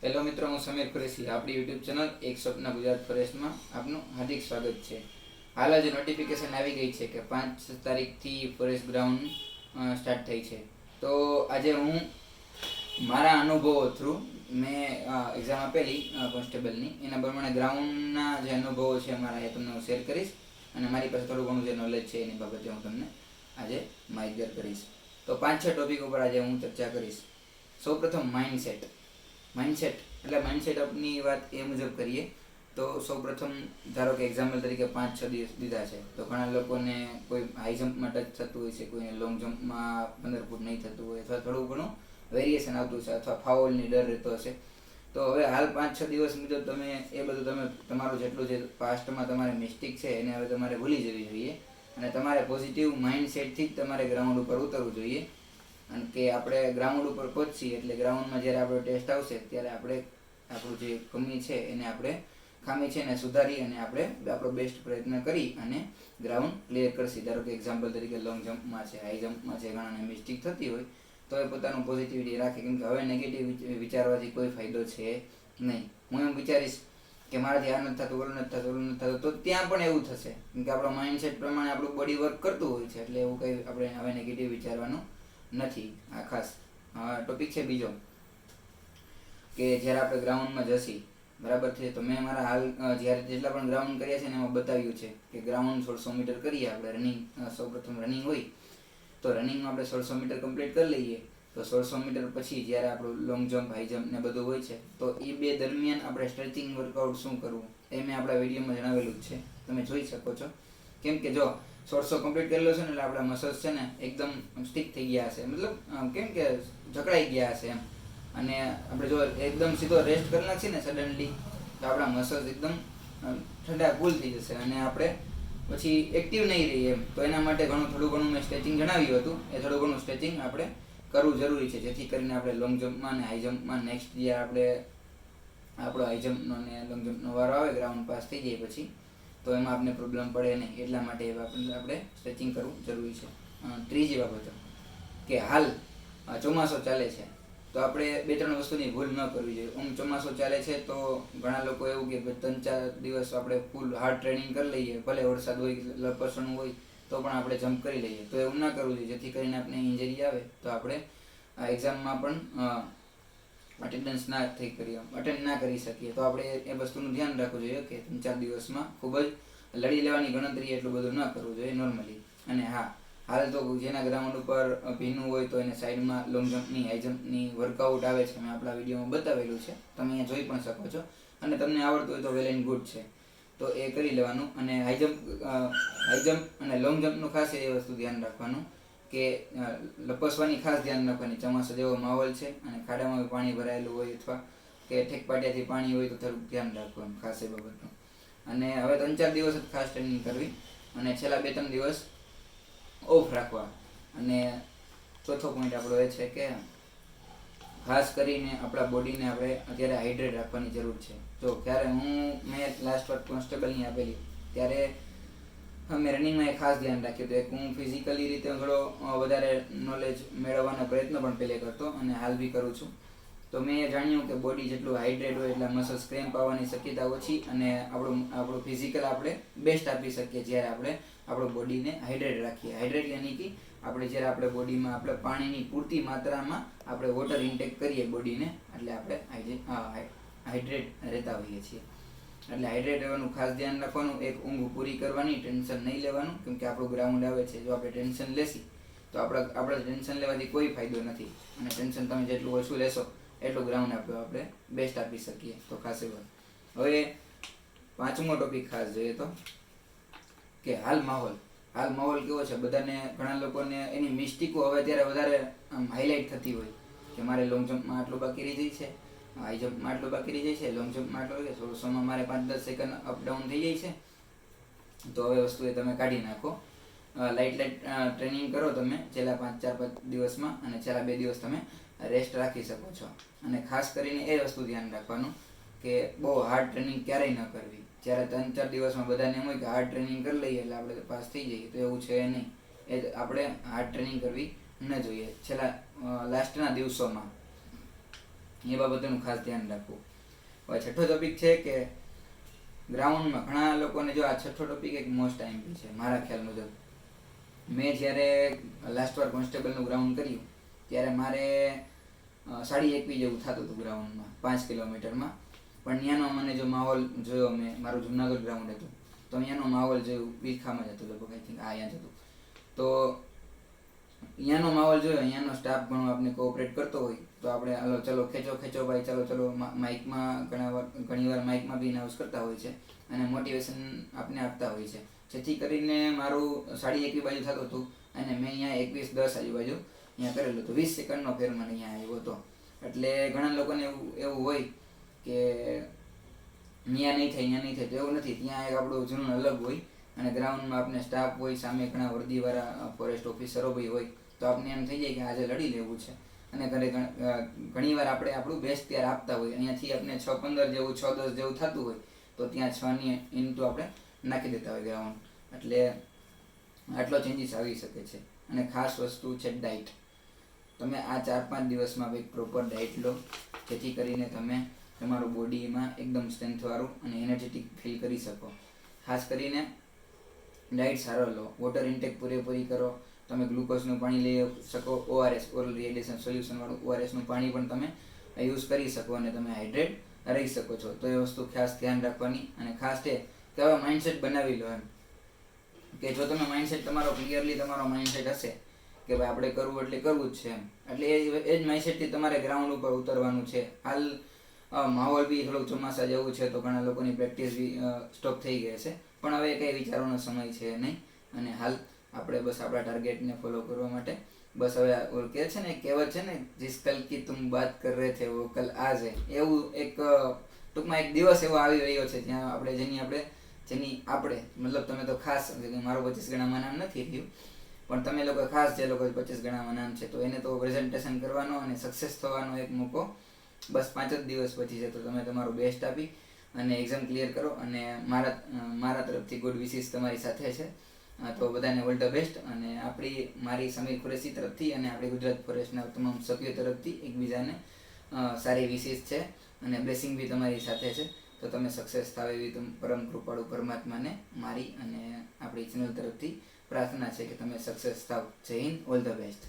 Hello મિત્રો, હું સમીર કુરેશી. આપણી યુટ્યુબ ચેનલ એક સ્વપ્ન ગુજરાત ફોરેસ્ટમાં આપનું હાર્દિક સ્વાગત છે. હાલ જ નોટિફિકેશન આવી ગઈ છે કે 5 તારીખથી ફોરેસ્ટ ગ્રાઉન્ડ સ્ટાર્ટ થઈ છે. તો આજે હું મારા અનુભવો થ્રુ મેં એક્ઝામ આપેલી કોન્સ્ટેબલની, એના પ્રમાણે ગ્રાઉન્ડના જે અનુભવો છે મારા એ તમને હું શેર કરીશ, અને મારી પાસે થોડું ઘણું જે નોલેજ છે એની બાબતે હું તમને આજે માહિતગાર કરીશ. તો 5-6 ટોપિક ઉપર આજે હું ચર્ચા કરીશ. સૌપ્રથમ માઇન્ડસેટ એટલે માઇન્ડસેટની વાત એ મુજબ કરીએ તો સૌપ્રથમ ધારો કે એક્ઝામ્પલ તરીકે 5-6 દિવસ દીધા છે, તો ઘણા લોકોને કોઈ હાઈ જમ્પમાં ટચ થતું હોય છે, કોઈને લોંગ જમ્પમાં 15 ફૂટ નહીં થતું હોય, અથવા થોડું ઘણું વેરિએશન આવતું છે, અથવા ફાઉલની ડર રહેતો હશે. તો હવે હાલ 5-6 દિવસ મુજબ તમે એ બધું તમે તમારું જેટલું જે પાસ્ટમાં તમારે મિસ્ટેક છે એને હવે તમારે ભૂલી જવી જોઈએ, અને તમારે પોઝિટિવ માઇન્ડસેટથી જ તમારે ગ્રાઉન્ડ ઉપર ઉતરવું જોઈએ. અને કે આપણે ગ્રાઉન્ડ ઉપર પહોંચીએ એટલે ગ્રાઉન્ડમાં જ્યારે આપણો ટેસ્ટ આવશે ત્યારે આપણે આપણું જે કમી છે એને આપણે ખામી છે એને સુધારી અને આપણે આપણો બેસ્ટ પ્રયત્ન કરી અને ગ્રાઉન્ડ ક્લિયર કરશી. ધારો કે એક્ઝામ્પલ તરીકે લોંગ જમ્પમાં છે, હાઈ જમ્પમાં છે, ઘણાને મિસ્ટેક થતી હોય તો એ પોતાનું પોઝિટિવિટી રાખે, કેમ કે હવે નેગેટિવ વિચારવાથી કોઈ ફાયદો છે નહીં. હું એમ વિચારીશ કે મારાથી આ નથી થતું, ઓલું નથી થતું, ઓલું નથી થતું, તો ત્યાં પણ એવું થશે, કેમ કે આપણો માઇન્ડસેટ પ્રમાણે આપણું બોડી વર્ક કરતું હોય છે. એટલે એવું કંઈ આપણે હવે નેગેટિવ વિચારવાનું નથી. આ ખાસ ટોપિક છે. બીજો કે જ્યારે આપણે ગ્રાઉન્ડમાં જશી, બરાબર છે, તો મેં મારા હાલ જ્યારે જેટલા પણ ગ્રાઉન્ડ કર્યા છે ને એમાં બતાવ્યું છે કે ગ્રાઉન્ડ 1600 મીટર કરીએ આપણે. રનિંગ સૌપ્રથમ રનિંગ હોય તો રનિંગમાં આપણે 1600 મીટર કમ્પ્લીટ કરી લઈએ. તો 1600 મીટર પછી જ્યારે આપણું લોંગ જમ્પ, હાઈ જમ્પ ને બધું હોય છે, તો એ બે દરમિયાન આપણે સ્ટ્રેચિંગ વર્કઆઉટ શું કરવું એ મેં આપણા વિડીયોમાં જણાવેલું જ છે, તમે જોઈ શકો છો. કેમ કે જો 1600 કમ્પ્લીટ કરેલો છે ને એટલે આપણા મસલ્સ છે ને એકદમ સ્ટીક થઈ ગયા હશે, મતલબ કેમ કે જકડાઈ ગયા હશે એમ. અને આપણે જો એકદમ સીધો રેસ્ટ કરી નાખીએ ને સડનલી, તો આપણા મસલ્સ એકદમ ઠંડા કૂલ થઈ જશે અને આપણે પછી એક્ટિવ નહીં રહીએ એમ. તો એના માટે થોડું ઘણું મેં સ્ટ્રેચિંગ જણાવ્યું હતું, એ થોડું ઘણું સ્ટ્રેચિંગ આપણે કરવું જરૂરી છે, જેથી કરીને આપણે લોંગ જમ્પમાં અને હાઈ જમ્પમાં નેક્સ્ટ જે આપણે આપણો હાઈ જમ્પનો અને લોંગ જમ્પનો વારો આવે ગ્રાઉન્ડ પાસ થઈ જાય પછી, તો એમાં આપણે પ્રોબ્લેમ પડે નહીં. એટલા માટે આપણે સ્ટ્રેચિંગ કરવું જરૂરી છે. ત્રીજી બાબત કે હાલ ચોમાસો ચાલે છે, તો આપણે 2-3 વસ્તુની ભૂલ ન કરવી જોઈએ. ચોમાસો ચાલે છે તો ઘણા લોકો એવું કે 3-4 દિવસ આપણે ફૂલ હાર્ડ ટ્રેનિંગ કરી લઈએ, ભલે વરસાદ હોય, લપસણું હોય, તો પણ આપણે જમ્પ કરી લઈએ. તો એવું ના કરવું જોઈએ, જેથી કરીને આપણે ઇન્જરી આવે તો આપણે એક્ઝામમાં પણ અટેન્ડ ના કરી શકીએ. તો આપણે એ વસ્તુનું ધ્યાન રાખવું જોઈએ કે 3-4 દિવસમાં ખૂબ જ લડી લેવાની ગણતરી એટલું બધું ન કરવું જોઈએ નોર્મલી. અને હા, હાલ તો જેના ગ્રાઉન્ડ ઉપર ભીનું હોય તો એને સાઈડમાં લોંગ જમ્પની, હાઈ જમ્પની વર્કઆઉટ આવે છે, મેં આપણા વિડીયોમાં બતાવેલું છે, તમે અહીંયા જોઈ પણ શકો છો. અને તમને આવડતું હોય તો વેલ એન્ડ ગુડ છે, તો એ કરી લેવાનું. અને હાઈ જમ્પ અને લોંગ જમ્પનું ખાસ એ વસ્તુ ધ્યાન રાખવાનું કે લપસવાની ખાસ ધ્યાન રાખવાની. ચોમાસા જેવો માહોલ છે અને ખાડામાં પાણી ભરાયેલું હોય અથવા કે ઠેકપાટિયાથી પાણી હોય તો થોડુંક ધ્યાન રાખવાનું ખાસ એ બાબતનું. અને હવે 3-4 દિવસ જ ખાસ ટ્રેનિંગ કરવી અને છેલ્લા 2-3 દિવસ ઓફ રાખવા. અને ચોથો પોઈન્ટ આપણો એ છે કે ખાસ કરીને આપણા બોડીને આપણે અત્યારે હાઇડ્રેટ રાખવાની જરૂર છે. જો ક્યારે મેં લાસ્ટ વાર કોન્સ્ટેબલની આપેલી ત્યારે મેં રનિંગમાં એ ખાસ ધ્યાન રાખ્યું હતું. હું ફિઝિકલી રીતે થોડો વધારે નોલેજ મેળવવાનો પ્રયત્ન પણ પહેલે કરતો અને હાલ બી કરું છું. તો મેં એ જાણ્યું કે બોડી જેટલું હાઇડ્રેટ હોય એટલા મસલ્સ ક્રેમ્પ આવવાની શક્યતા ઓછી, અને આપણું ફિઝિકલ આપણે બેસ્ટ આપી શકીએ જ્યારે આપણે આપણું બોડીને હાઇડ્રેટ રાખીએ. હાઇડ્રેટ યાની કે આપણે જ્યારે આપણે બોડીમાં આપણે પાણીની પૂરતી માત્રામાં આપણે વોટર ઇન્ટેક કરીએ બોડીને, એટલે આપણે હાઇડ્રેટ રહેતા હોઈએ છીએ. એટલે હાઇડ્રેટ રહેવાનું ખાસ ધ્યાન રાખવાનું. એક ઊંઘ પૂરી કરવાની, ટેન્શન નહીં લેવાનું, કેમ કે આપણું ગ્રાઉન્ડ આવે છે, જો આપણે ટેન્શન લેશી તો આપણે ટેન્શન લેવાથી કોઈ ફાયદો નથી. અને ટેન્શન તમે જેટલું ઓછું લેશો એટલું ગ્રાઉન્ડ આપણે બેસ્ટ આપી શકીએ. તો ખાસ એ વાત. હવે 5મો ટોપિક ખાસ જોઈએ તો કે હાલ માહોલ કેવો છે. બધાને, ઘણા લોકોને એની મિસ્ટેકો હવે અત્યારે વધારે હાઇલાઇટ થતી હોય કે મારે લોંગ જમ્પમાં આટલું બાકી રહી જાય છે, હાઈ જમ્પમાં આટલું બાકી રહી જાય છે, લોંગ જમ્પમાં આટલું રહી જાય, 1600માં મારે 5-10 સેકન્ડ અપડાઉન થઈ જાય છે. તો હવે વસ્તુ એ તમે કાઢી નાખો. લાઇટ ટ્રેનિંગ કરો તમે છેલ્લા 5-4 દિવસમાં, અને છેલ્લા 2 દિવસ તમે રેસ્ટ રાખી શકો છો. અને ખાસ કરીને એ વસ્તુ ધ્યાન રાખવાનું કે બહુ હાર્ડ ટ્રેનિંગ ક્યારેય ન કરવી. જ્યારે 3-4 દિવસમાં બધાને એમ હોય કે હાર્ડ ટ્રેનિંગ કરી લઈએ એટલે આપણે પાસ થઈ જઈએ, તો એવું છે નહીં. એ આપણે હાર્ડ ટ્રેનિંગ કરવી ન જોઈએ છેલ્લા લાસ્ટના દિવસોમાં. એ બાબતોનું ખાસ ધ્યાન રાખવું. હવે છઠ્ઠો ટોપિક છે કે ગ્રાઉન્ડમાં ઘણા લોકોને જો આ છઠ્ઠો ટોપિક એક મોસ્ટ આઈમ્પી છે મારા ખ્યાલ મુજબ. મેં જ્યારે લાસ્ટ વાર કોન્સ્ટેબલનું ગ્રાઉન્ડ કર્યું ત્યારે મારે 21.5 જેવું થતું હતું ગ્રાઉન્ડમાં 5 કિલોમીટરમાં. પણ ત્યાંનો મને જો માહોલ જોયો મેં, મારું જુનાગઢ ગ્રાઉન્ડ હતું તો અહીંયાનો માહોલ જોયું, વિખામાં જ હતું લગભગ, આઈ થિંક અહીંયા જ હતું. તો અહીંયાનો માહોલ જોયો, અહીંયાનો સ્ટાફ ઘણો આપણે કોઓપરેટ કરતો હોય તો આપણે હાલો ચલો ખેંચો ભાઈ, ચલો માઇકમાં ઘણીવાર માઇકમાં બી અનાઉન્સ કરતા હોય છે અને મોટિવેશન આપને આપતા હોય છે. જેથી કરીને મારું 21.5 બાજુ થતું હતું અને મેં અહીંયા 21:10 આજુબાજુ અહીંયા કરેલું હતું. 20 સેકન્ડનો ફેર મને અહીંયા આવ્યો હતો. એટલે ઘણા લોકોને એવું હોય કે અહીંયા નહીં થાય તો એવું નથી. ત્યાં એક આપણું જૂનું અલગ હોય અને ગ્રાઉન્ડમાં આપણે સ્ટાફ હોય, સામે ઘણા વર્દીવાળા ફોરેસ્ટ ઓફિસરો બી હોય તો આપણે એમ થઈ જાય કે આજે લડી લેવું છે. અને ઘણીવાર આપણે આપણું બેસ્ટ ત્યાર આપતા હોય. અહીંયાથી આપણે 6:15 જેવું 6:10 જેવું થતું હોય તો ત્યાં 6 ઇન્ટુ આપણે નાખી દેતા હોય ગ્રાઉન્ડ. એટલે આટલો ચેન્જીસ આવી શકે છે. અને ખાસ વસ્તુ છે ડાયટ. તમે આ 4-5 દિવસમાં એક પ્રોપર ડાયટ લો જેથી કરીને તમે તમારું બોડીમાં એકદમ સ્ટ્રેન્થવાળું અને એનર્જેટિક ફીલ કરી શકો. ખાસ કરીને ડાયટ સારો લો, વોટર ઇન્ટેક પૂરેપૂરી કરો. તમે ગ્લુકોઝનું પાણી લઈ શકો, ORS ઓરલ રિહાઇડ્રેશન સોલ્યુશનવાળું ORSનું પાણી પણ તમે યુઝ કરી શકો અને તમે હાઇડ્રેટ રહી શકો છો. તો એ વસ્તુ ખાસ ધ્યાન રાખવાની. અને ખાસ છે કે હવે માઇન્ડસેટ બનાવી લો એમ કે જો તમે માઇન્ડસેટ તમારો ક્લિયરલી તમારો માઇન્ડસેટ હશે કે ભાઈ આપણે કરવું એટલે કરવું જ છે એમ, એટલે એ જ માઇન્ડસેટથી તમારે ગ્રાઉન્ડ ઉપર ઉતરવાનું છે. હાલ માહોલ બી થોડુંક ચોમાસા જેવું છે તો ઘણા લોકોની પ્રેક્ટિસ બી સ્ટોપ થઈ ગઈ છે. પણ હવે કંઈ વિચારવાનો સમય છે નહીં અને હાલ આપણે બસ આપણા ટાર્ગેટને ફોલો કરવા માટે બસ હવે કહે છે ને, કહેવત છે ને, જીસ કલ કી તુમ બાત કર રહે થે વો કલ આજ હે. એવું એક ટૂંકમાં એક દિવસ એવો આવી રહ્યો છે જ્યાં આપણે જેની આપણે મતલબ તમે તો ખાસ, મારું 25 ગણામાં નામ નથી રહ્યું પણ તમે લોકો ખાસ જે લોકો 25 ગણામાં નામ છે તો એને તો પ્રેઝન્ટેશન કરવાનો અને સક્સેસ થવાનો એક મોકો બસ 5 જ દિવસ પછી છે. તો તમે તમારું બેસ્ટ આપી અને એક્ઝામ ક્લિયર કરો અને મારા તરફથી ગુડ વિશિસ તમારી સાથે છે. તો બધાને ઓલ ધ બેસ્ટ. અને મારી સમીર કુરેશી તરફથી અને આપણી ગુજરાત ફોરેસ્ટના તમામ સભ્યો તરફથી એકબીજાને સારી વિશિસ છે અને બ્લેસિંગ બી તમારી સાથે છે. તો તમે સક્સેસ થાવ એવી પરમ કૃપાળુ પરમાત્માને મારી અને આપણી ચેનલ તરફથી પ્રાર્થના છે કે તમે સક્સેસ થાવ. જય હિન્દ, ઓલ ધ બેસ્ટ.